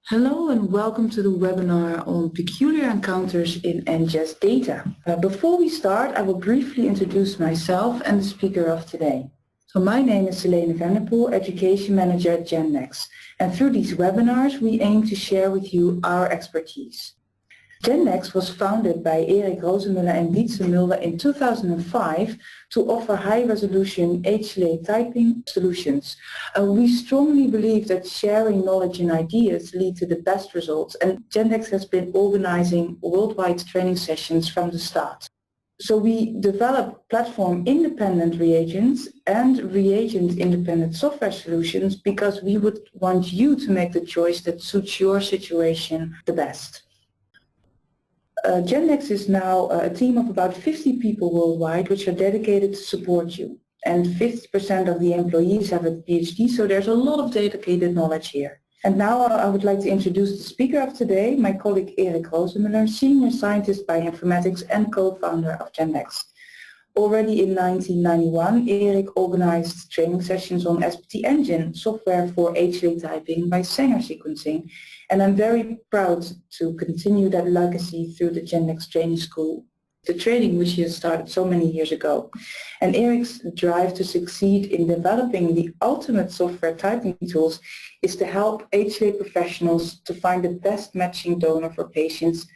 Hello and welcome to the webinar on peculiar encounters in NGS data. Before we start, I will briefly introduce myself and the speaker of today. So my name is Helene Vanderpoel, Education Manager at GenNext, and through these webinars we aim to share with you our expertise. GenNext was founded by Erik Rozenmuller and Wietse Mulder in 2005 to offer high-resolution HLA typing solutions. We strongly believe that sharing knowledge and ideas lead to the best results, and GenNext has been organizing worldwide training sessions from the start. So we develop platform-independent reagents and reagent-independent software solutions because we would want you to make the choice that suits your situation the best. GenNext is now a team of about 50 people worldwide which are dedicated to support you. And 50% of the employees have a PhD, so there's a lot of dedicated knowledge here. And now I would like to introduce the speaker of today, my colleague Erik Rozenmuller, Senior Scientist by Informatics and co-founder of GenNext. Already in 1991, Erik organized training sessions on SPT Engine, software for HLA typing by Sanger sequencing. And I'm very proud to continue that legacy through the GenNext Training School, the training which he has started so many years ago. And Erik's drive to succeed in developing the ultimate software typing tools is to help HLA professionals to find the best matching donor for patients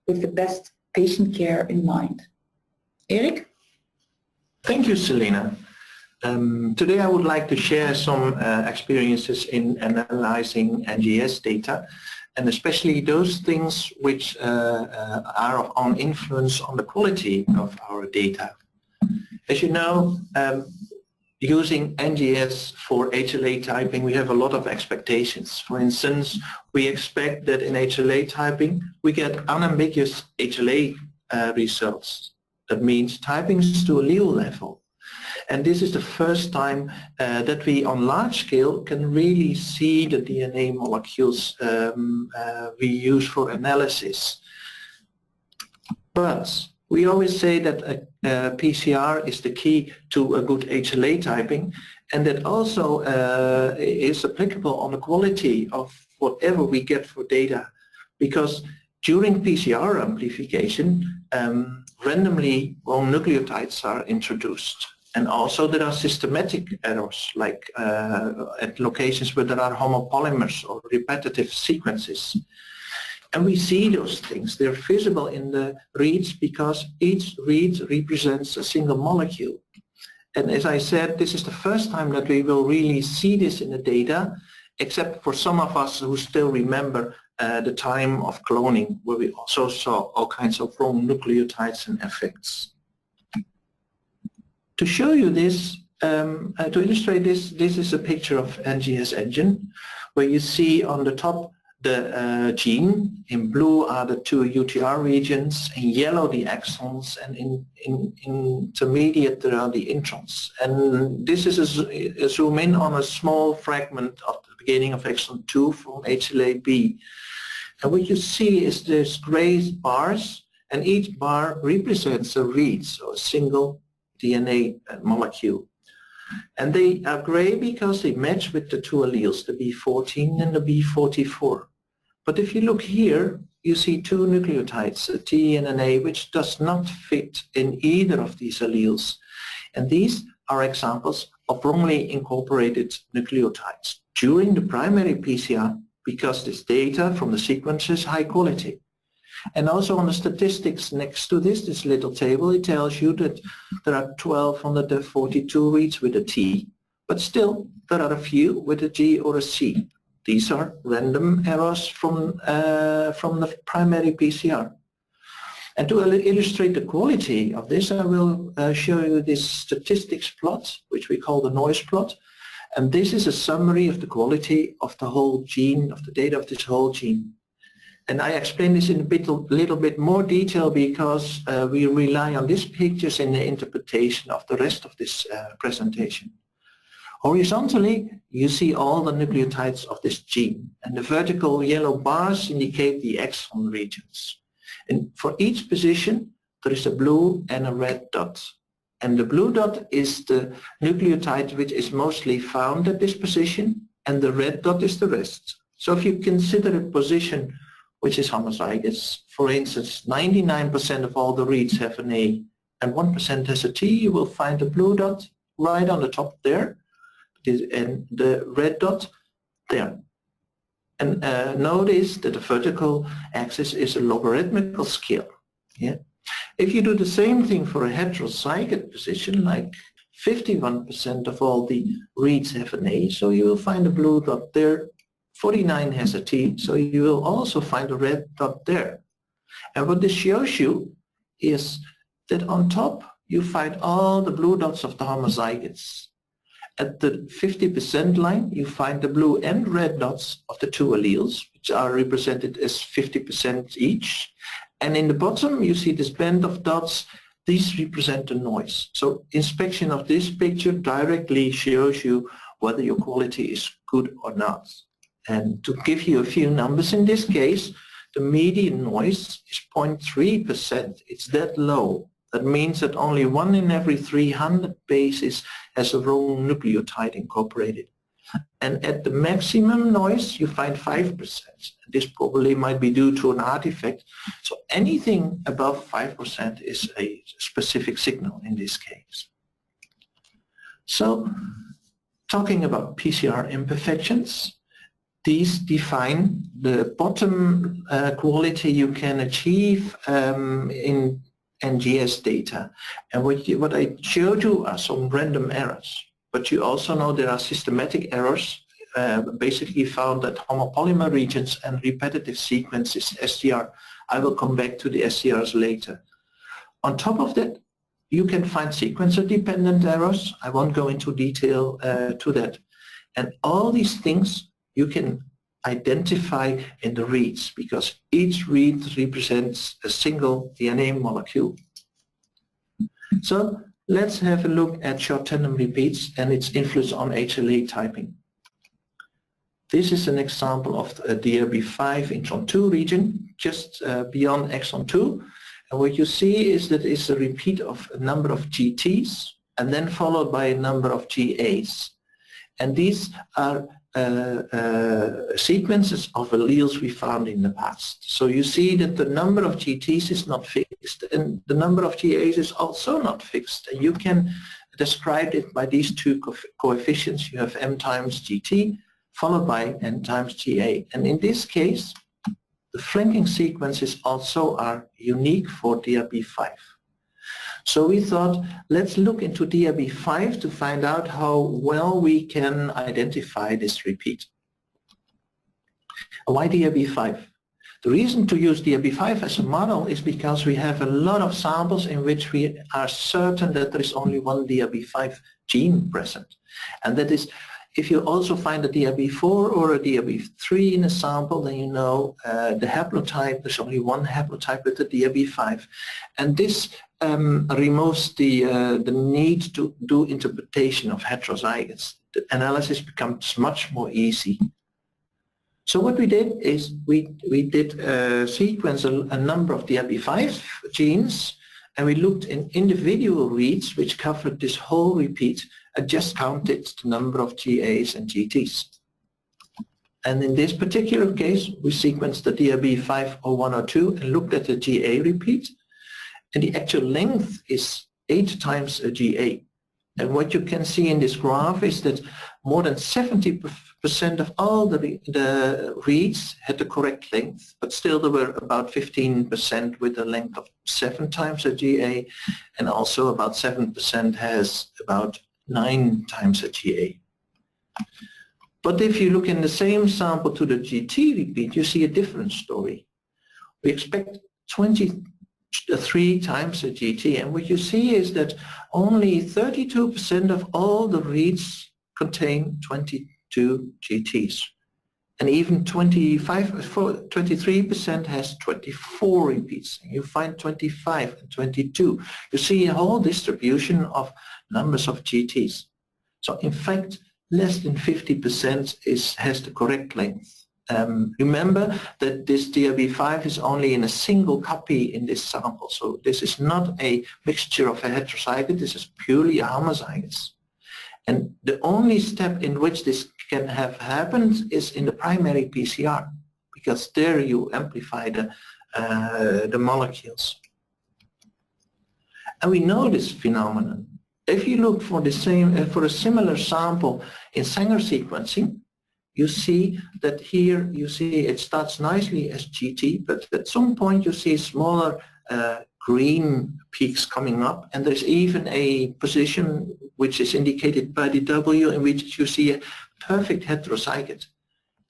with the best patient care in mind. Erik? Thank you, Selena. Today I would like to share some experiences in analyzing NGS data, and especially those things which are of influence on the quality of our data. As you know, using NGS for HLA typing, we have a lot of expectations. For instance, we expect that in HLA typing we get unambiguous HLA results. That means typings to allele level. And this is the first time that we on large scale can really see the DNA molecules we use for analysis. But we always say that PCR is the key to a good HLA typing, and that also is applicable on the quality of whatever we get for data, because during PCR amplification randomly wrong nucleotides are introduced. And also there are systematic errors, like at locations where there are homopolymers or repetitive sequences. And we see those things. They're visible in the reads because each read represents a single molecule. And as I said, this is the first time that we will really see this in the data, except for some of us who still remember the time of cloning, where we also saw all kinds of wrong nucleotides and effects. To show you this, to illustrate this, this is a picture of NGS Engine, where you see on the top the gene, in blue are the two UTR regions, in yellow the exons, and in intermediate there are the introns. And this is a zoom in on a small fragment of the beginning of exon 2 from HLA-B. And what you see is these gray bars, and each bar represents a read, so a single DNA molecule. And they are gray because they match with the two alleles, the B14 and the B44. But if you look here, you see two nucleotides, a T and an A, which does not fit in either of these alleles. And these are examples of wrongly incorporated nucleotides during the primary PCR, because this data from the sequence is high quality. And also on the statistics next to this little table, it tells you that there are 1,242 reads with a T, but still there are a few with a G or a C. These are random errors from the primary PCR. And to illustrate the quality of this, I will show you this statistics plot, which we call the noise plot. And this is a summary of the quality of the whole gene, of the data of this whole gene. And I explain this in a little bit more detail because we rely on these pictures in the interpretation of the rest of this presentation. Horizontally, you see all the nucleotides of this gene, and the vertical yellow bars indicate the exon regions. And for each position, there is a blue and a red dot. And the blue dot is the nucleotide which is mostly found at this position, and the red dot is the rest. So if you consider a position which is homozygous, for instance, 99% of all the reads have an A and 1% has a T, you will find a blue dot right on the top there, and the red dot there. And notice that the vertical axis is a logarithmical scale. Yeah. If you do the same thing for a heterozygote position, like 51% of all the reads have an A, so you will find a blue dot there. 49 has a T, so you will also find a red dot there. And what this shows you is that on top you find all the blue dots of the homozygotes. At the 50% line you find the blue and red dots of the two alleles, which are represented as 50% each. And in the bottom you see this band of dots. These represent the noise. So inspection of this picture directly shows you whether your quality is good or not. And to give you a few numbers in this case, the median noise is 0.3%. It's that low. That means that only 1 in every 300 bases has a wrong nucleotide incorporated. And at the maximum noise you find 5%. This probably might be due to an artifact. So anything above 5% is a specific signal in this case. So talking about PCR imperfections, these define the bottom quality you can achieve in NGS data. And what I showed you are some random errors. But you also know there are systematic errors, basically found at homopolymer regions and repetitive sequences, STR. I will come back to the STRs later. On top of that, you can find sequencer-dependent errors. I won't go into detail to that. And all these things you can identify in the reads, because each read represents a single DNA molecule. So let's have a look at short tandem repeats and its influence on HLA typing. This is an example of a DRB5 intron 2 region, just beyond exon 2. And what you see is that it's a repeat of a number of GTs and then followed by a number of GAs. And these are sequences of alleles we found in the past. So you see that the number of GTs is not fixed and the number of GAs is also not fixed. And you can describe it by these two coefficients. You have M times GT followed by N times GA. And in this case, the flanking sequences also are unique for DRB5. So we thought, let's look into DRB5 to find out how well we can identify this repeat. Why DRB5? The reason to use DRB5 as a model is because we have a lot of samples in which we are certain that there is only one DRB5 gene present. And that is, if you also find a DRB4 or a DRB3 in a sample, then you know the haplotype, there's only one haplotype with the DRB5. And this removes the need to do interpretation of heterozygotes. The analysis becomes much more easy. So what we did is we did sequence a number of DRB5 genes, and we looked in individual reads which covered this whole repeat and just counted the number of GAs and GTs. And in this particular case, we sequenced the DRB5 or 1 or 2 and looked at the GA repeat. And the actual length is 8 times a GA. And what you can see in this graph is that more than 70% of all the reads had the correct length, but still there were about 15% with a length of 7 times a GA, and also about 7% has about 9 times a GA. But if you look in the same sample to the GT repeat, you see a different story. We expect 23 times a GT, and what you see is that only 32% of all the reads contain 22 GTs, and even 23% has 24 repeats. You find 25 and 22. You see a whole distribution of numbers of GTs. So in fact, less than 50% has the correct length. Remember that this DRB5 is only in a single copy in this sample, so this is not a mixture of a heterozygote, this is purely a homozygous. And the only step in which this can have happened is in the primary PCR, because there you amplify the molecules. And we know this phenomenon. If you look for the same, for a similar sample in Sanger sequencing, you see that here you see it starts nicely as GT, but at some point you see smaller green peaks coming up, and there's even a position which is indicated by the W in which you see a perfect heterozygote.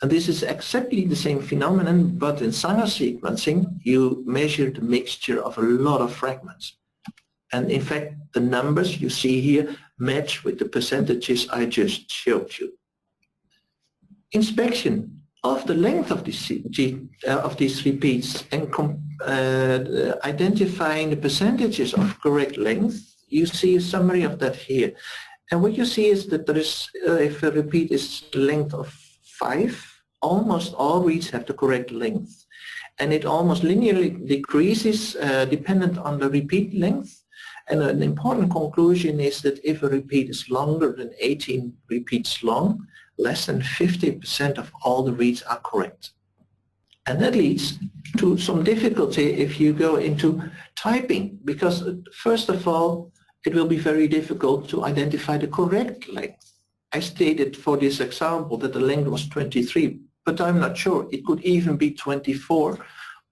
And this is exactly the same phenomenon, but in Sanger sequencing you measure the mixture of a lot of fragments. And in fact the numbers you see here match with the percentages I just showed you. Inspection of the length of these repeats and identifying the percentages of correct length, you see a summary of that here. And what you see is that there is, if a repeat is length of 5, almost all reads have the correct length. And it almost linearly decreases dependent on the repeat length. And an important conclusion is that if a repeat is longer than 18 repeats long, less than 50% of all the reads are correct. And that leads to some difficulty if you go into typing, because first of all, it will be very difficult to identify the correct length. I stated for this example that the length was 23, but I'm not sure. It could even be 24,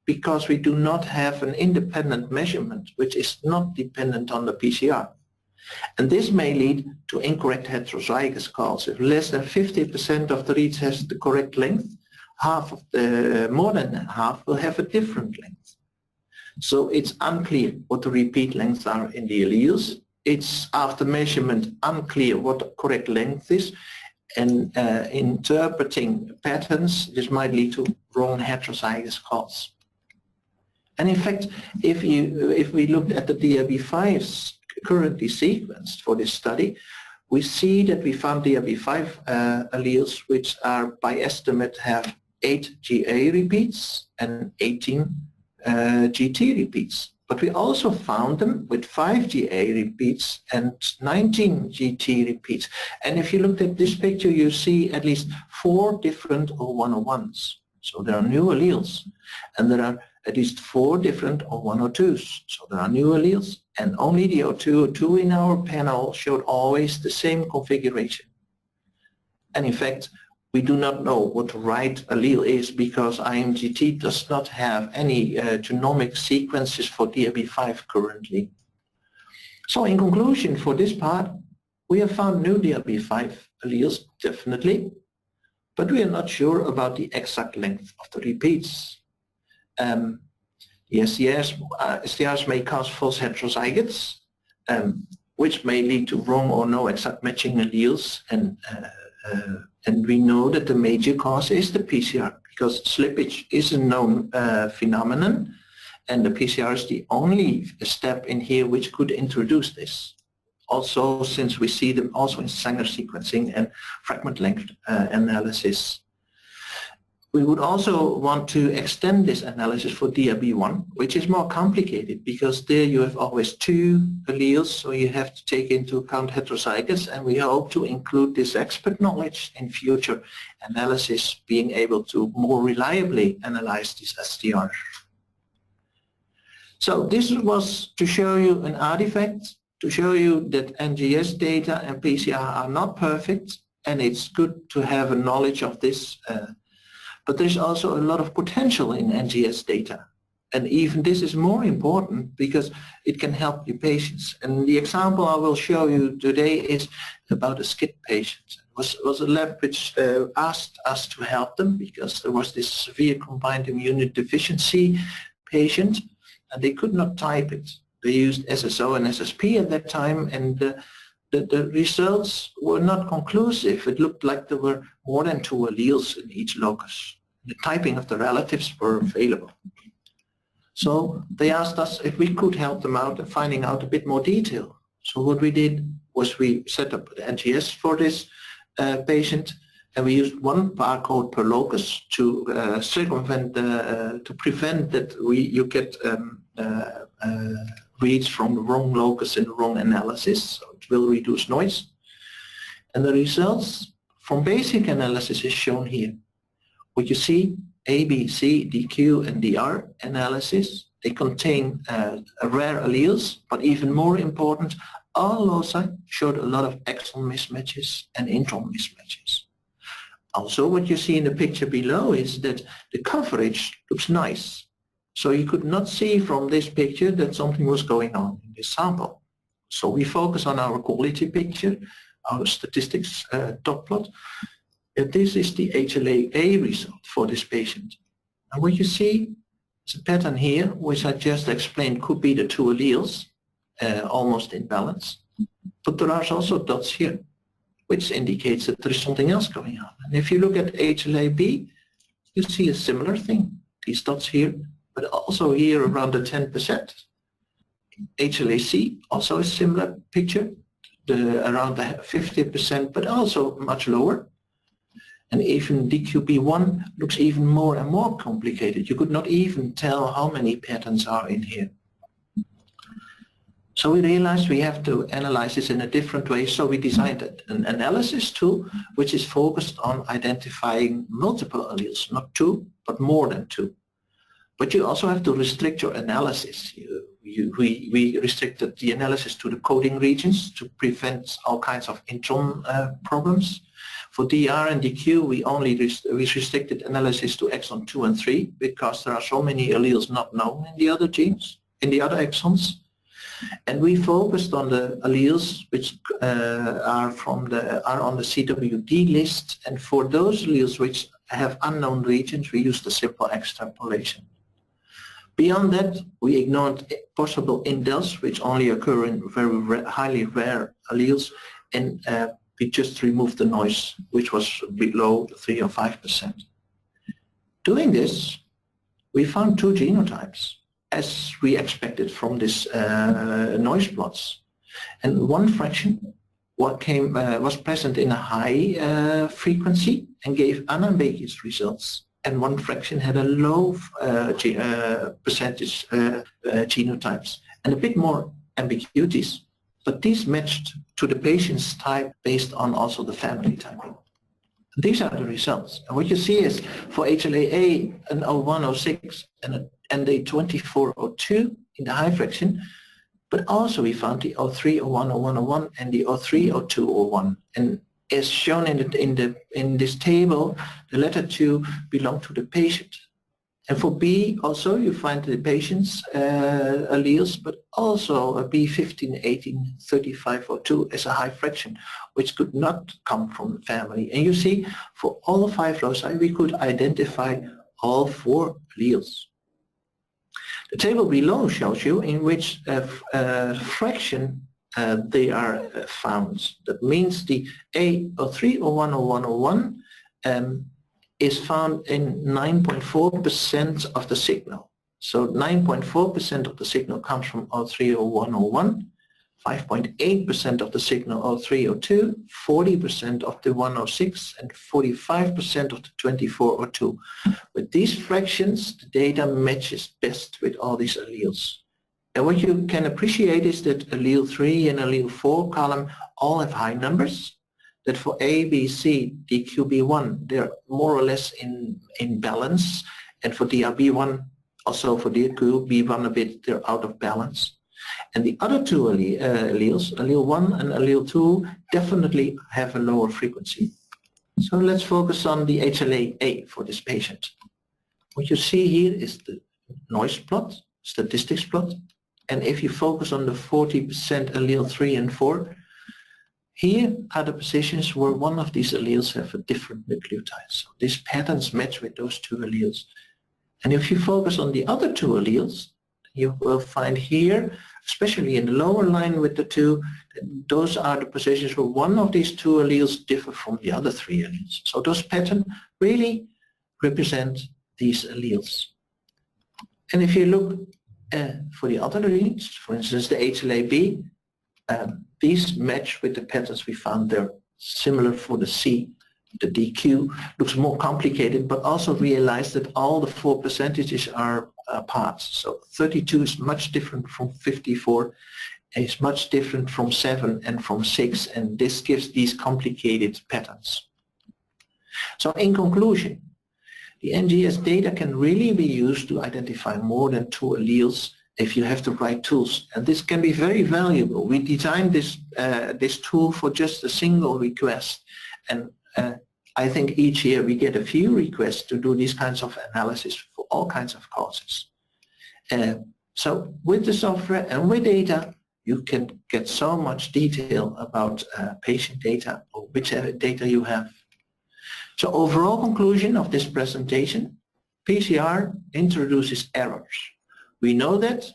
because we do not have an independent measurement which is not dependent on the PCR. And this may lead to incorrect heterozygous calls. If less than 50% of the reads has the correct length, more than half will have a different length. So it's unclear what the repeat lengths are in the alleles. It's after measurement unclear what the correct length is, and interpreting patterns, this might lead to wrong heterozygous calls. And in fact, if we looked at the DRB5s currently sequenced for this study, we see that we found DRB5 alleles which are by estimate have 8 GA repeats and 18 GT repeats. But we also found them with 5 GA repeats and 19 GT repeats. And if you looked at this picture, you see at least 4 different O101s. So there are new alleles, and there are at least 4 different O102s. So there are new alleles, and only the O2 in our panel showed always the same configuration. And in fact, we do not know what the right allele is, because IMGT does not have any genomic sequences for DRB5 currently. So in conclusion, for this part, we have found new DRB5 alleles, definitely, but we are not sure about the exact length of the repeats. The STRs may cause false heterozygotes, which may lead to wrong or no exact matching alleles, and we know that the major cause is the PCR, because slippage is a known phenomenon, and the PCR is the only step in here which could introduce this. Also, since we see them also in Sanger sequencing and fragment length analysis. We would also want to extend this analysis for DRB1, which is more complicated, because there you have always 2 alleles, so you have to take into account heterozygotes, and we hope to include this expert knowledge in future analysis, being able to more reliably analyze these STRs. So this was to show you an artifact, to show you that NGS data and PCR are not perfect, and it's good to have a knowledge of this. But there's also a lot of potential in NGS data. And even this is more important because it can help the patients. And the example I will show you today is about a SCID patient. It was a lab which asked us to help them because there was this severe combined immunodeficiency patient, and they could not type it. They used SSO and SSP at that time, and the results were not conclusive. It looked like there were more than 2 alleles in each locus. The typing of the relatives were available. So they asked us if we could help them out in finding out a bit more detail. So what we did was we set up the NGS for this patient, and we used 1 barcode per locus to circumvent, to prevent that you get reads from the wrong locus in the wrong analysis. So it will reduce noise. And the results from basic analysis is shown here. What you see, A, B, C, DQ, and DR analysis, they contain rare alleles, but even more important, all loci showed a lot of exon mismatches and intron mismatches. Also, what you see in the picture below is that the coverage looks nice. So you could not see from this picture that something was going on in this sample. So we focus on our quality picture, our statistics dot plot. And this is the HLA-A result for this patient. And what you see is a pattern here, which I just explained could be the two alleles, almost in balance. But there are also dots here, which indicates that there is something else going on. And if you look at HLA-B, you see a similar thing. These dots here, but also here around the 10%. HLA-C, also a similar picture, around the 50%, but also much lower. And even DQB1 looks even more and more complicated. You could not even tell how many patterns are in here. So we realized we have to analyze this in a different way, so we designed an analysis tool which is focused on identifying multiple alleles, not two, but more than two. But you also have to restrict your analysis. We restricted the analysis to the coding regions to prevent all kinds of intron problems. For DR and DQ, we restricted analysis to exon 2 and 3 because there are so many alleles not known in the other genes, in the other exons. And we focused on the alleles which are on the CWD list, and for those alleles which have unknown regions, we used a simple extrapolation. Beyond that, we ignored possible indels, which only occur in very highly rare alleles, and we just removed the noise, which was below 3 or 5%. Doing this, we found two genotypes, as we expected from this noise plots. And one fraction was present in a high frequency and gave unambiguous results. And one fraction had a low percentage genotypes and a bit more ambiguities. But these matched to the patient's type based on also the family typing. These are the results. And what you see is for HLA-A, an 0106 and a 2402 in the high fraction, but also we found the 03, 01, 01, 01 and the 03, 02, 01. And as shown in this table, the latter two belong to the patient. And for B also you find the patient's alleles, but also a B15, 18, 35 or 2 as a high fraction, which could not come from the family. And you see, for all 5 loci, we could identify all 4 alleles. The table below shows you in which fraction they are found. That means the A03, 01, 01, 01 is found in 9.4% of the signal. So 9.4% of the signal comes from 03, 01, 01, 5.8% of the signal 03, 02, 40% of the 106, and 45% of the 24, 02. With these fractions, the data matches best with all these alleles. And what you can appreciate is that allele 3 and allele 4 column all have high numbers. That for A, B, C, DQB1, they're more or less in balance. And for DRB1, also for DQB1 a bit, they're out of balance. And the other two alleles, allele 1 and allele 2, definitely have a lower frequency. So let's focus on the HLA-A for this patient. What you see here is the noise plot, statistics plot. And if you focus on the 40% allele 3 and 4, here are the positions where one of these alleles have a different nucleotide. So these patterns match with those two alleles. And if you focus on the other two alleles, you will find here, especially in the lower line with the two, those are the positions where one of these two alleles differ from the other 3 alleles. So those patterns really represent these alleles. And if you look for the other alleles, for instance the HLA-B, these match with the patterns we found there. Similar for the C. The DQ looks more complicated, but also realize that all the 4 percentages are apart. So 32 is much different from 54, is much different from 7 and from 6, and this gives these complicated patterns. So in conclusion, the NGS data can really be used to identify more than 2 alleles if you have the right tools, and this can be very valuable. We designed this tool for just a single request, and I think each year we get a few requests to do these kinds of analysis for all kinds of causes. So with the software and with data, you can get so much detail about patient data or whichever data you have. So overall conclusion of this presentation, PCR introduces errors. We know that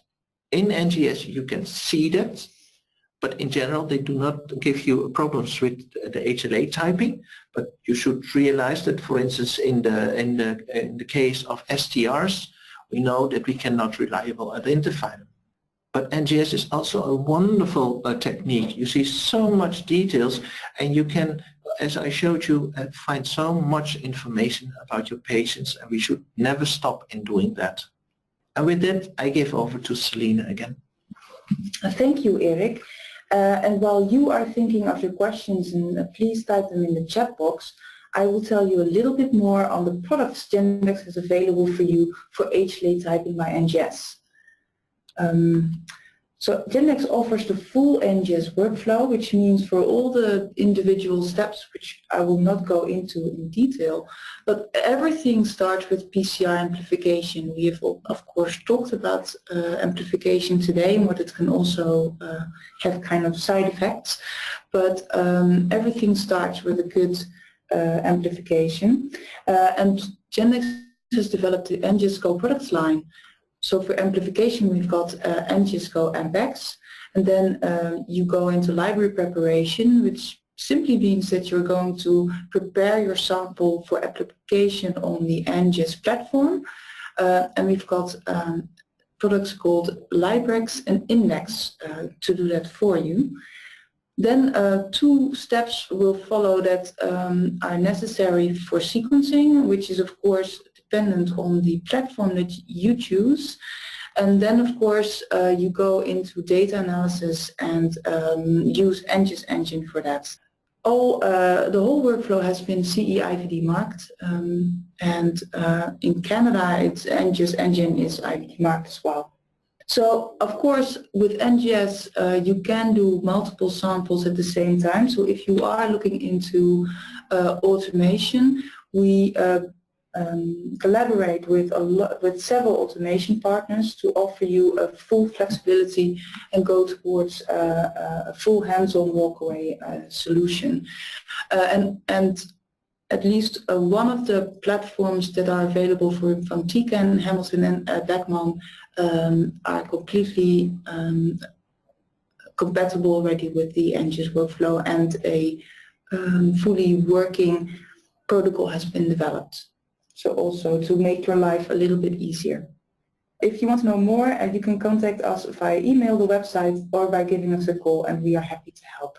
in NGS you can see that, but in general they do not give you problems with the HLA typing. But you should realize that, for instance, in the case of STRs, we know that we cannot reliably identify them. But NGS is also a wonderful technique. You see so much details, and you can, as I showed you, find so much information about your patients, and we should never stop in doing that. And with that, I give over to Selina again. Thank you, Erik. And while you are thinking of your questions, and please type them in the chat box, I will tell you a little bit more on the products Gendex has available for you for HLA typing by NGS. So Gendex offers the full NGS workflow, which means for all the individual steps, which I will not go into in detail, but everything starts with PCR amplification. We have, of course, talked about amplification today and what it can also have kind of side effects, but everything starts with a good amplification. And Gendex has developed the NGS Go products line. So for amplification, we've got NGS Go MPEX, and then you go into library preparation, which simply means that you're going to prepare your sample for application on the NGS platform. And we've got products called Librex and Index to do that for you. Then 2 steps will follow that are necessary for sequencing, which is of course dependent on the platform that you choose. And then of course you go into data analysis and use NGS Engine for that. The whole workflow has been CE IVD marked, and in Canada it's NGS Engine is IVD marked as well. So of course with NGS you can do multiple samples at the same time. So if you are looking into automation, we collaborate with several automation partners to offer you a full flexibility and go towards a full hands-on walkaway solution. And at least one of the platforms that are available from Tecan, Hamilton and Beckman are completely compatible already with the NGS workflow, and a fully working protocol has been developed. So also to make your life a little bit easier. If you want to know more, you can contact us via email, the website, or by giving us a call, and we are happy to help.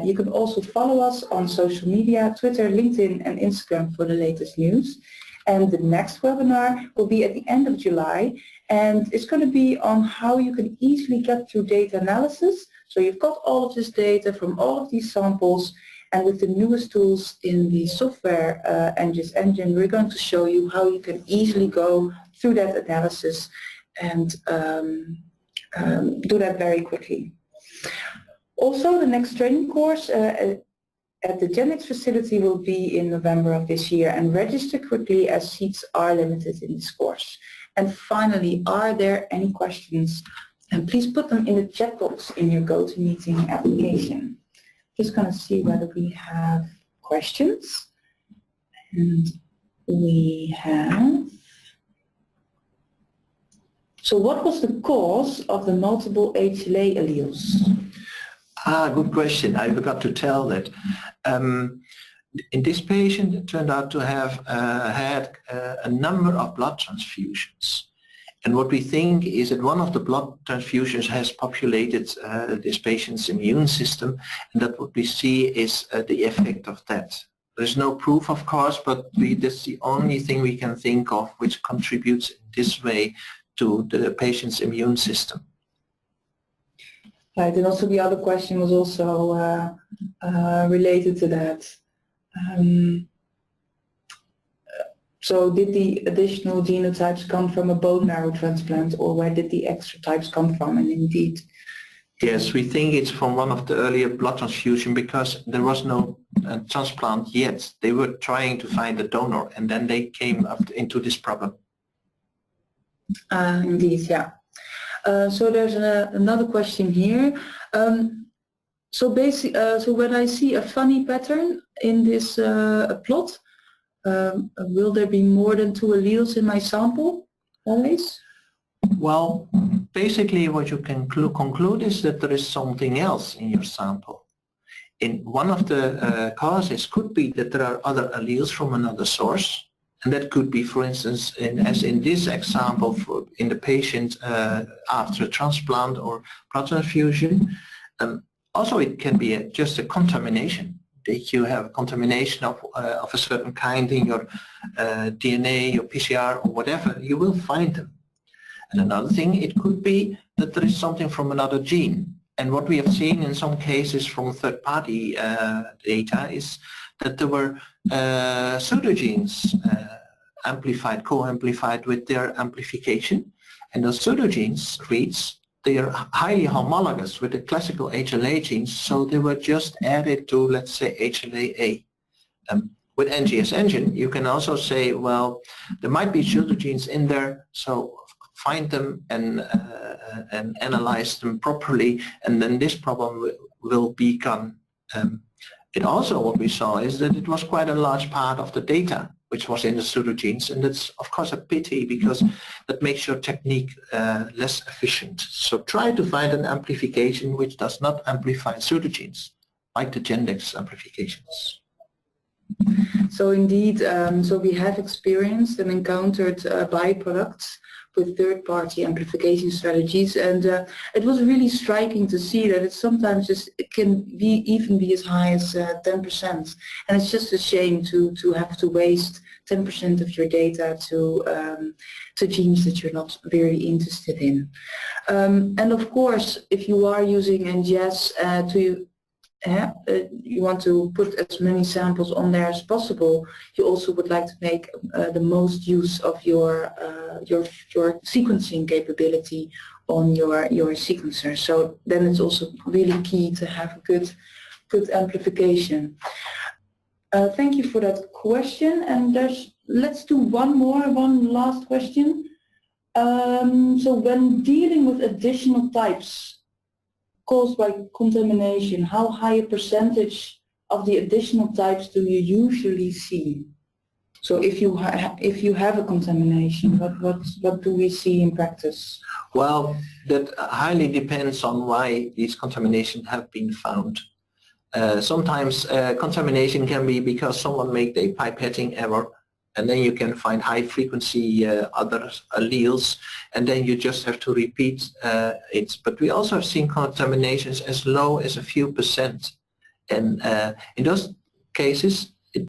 You can also follow us on social media, Twitter, LinkedIn and Instagram for the latest news. And the next webinar will be at the end of July, and it's going to be on how you can easily get through data analysis. So you've got all of this data from all of these samples, and with the newest tools in the software NGS Engine, we're going to show you how you can easily go through that analysis and do that very quickly. Also, the next training course at the Gendex facility will be in November of this year, and register quickly as seats are limited in this course. And finally, are there any questions? And please put them in the chat box in your GoToMeeting application. Just going to see whether we have questions. And we have. So what was the cause of the multiple HLA alleles? Good question. I forgot to tell that. In this patient, it turned out to have had a number of blood transfusions. And what we think is that one of the blood transfusions has populated this patient's immune system, and that what we see is the effect of that. There's no proof, of course, but that's the only thing we can think of which contributes in this way to the patient's immune system. Right, and also the other question was also related to that. So did the additional genotypes come from a bone marrow transplant, or where did the extra types come from? And indeed, yes, we think it's from one of the earlier blood transfusion because there was no transplant yet. They were trying to find a donor and then they came up into this problem. indeed, yeah. So there's another question here. So basically, so when I see a funny pattern in this plot, will there be more than 2 alleles in my sample always? Well, basically what you can conclude is that there is something else in your sample. In one of the causes could be that there are other alleles from another source, and that could be, for instance, as in this example, in the patient after a transplant or blood transfusion. Also, it can be just a contamination. That you have a contamination of a certain kind in your DNA, your PCR, or whatever, you will find them. And another thing, it could be that there is something from another gene. And what we have seen in some cases from third-party data is that there were pseudogenes amplified, co-amplified with their amplification. And those pseudogenes reads they are highly homologous with the classical HLA genes, so they were just added to, let's say, HLA-A. With NGS engine, you can also say, well, there might be pseudogenes in there, so find them and analyze them properly, and then this problem will be gone. And also what we saw is that it was quite a large part of the data which was in the pseudogenes, and that's of course a pity because that makes your technique less efficient. So try to find an amplification which does not amplify pseudogenes, like the Gendex amplifications. So indeed, so we have experienced and encountered byproducts with third-party amplification strategies, and it was really striking to see that it sometimes it can even be as high as 10%, and it's just a shame to have to waste 10% of your data to genes that you're not very interested in. And of course, if you are using NGS you want to put as many samples on there as possible, you also would like to make the most use of your sequencing capability on your sequencer. So then it's also really key to have a good amplification. Thank you for that question. And let's do one last question. So when dealing with additional types caused by contamination, how high a percentage of the additional types do you usually see? So if you have a contamination, what do we see in practice? Well, that highly depends on why these contaminations have been found. Sometimes contamination can be because someone made a pipetting error, and then you can find high frequency other alleles, and then you just have to repeat it. But we also have seen contaminations as low as a few percent, and in those cases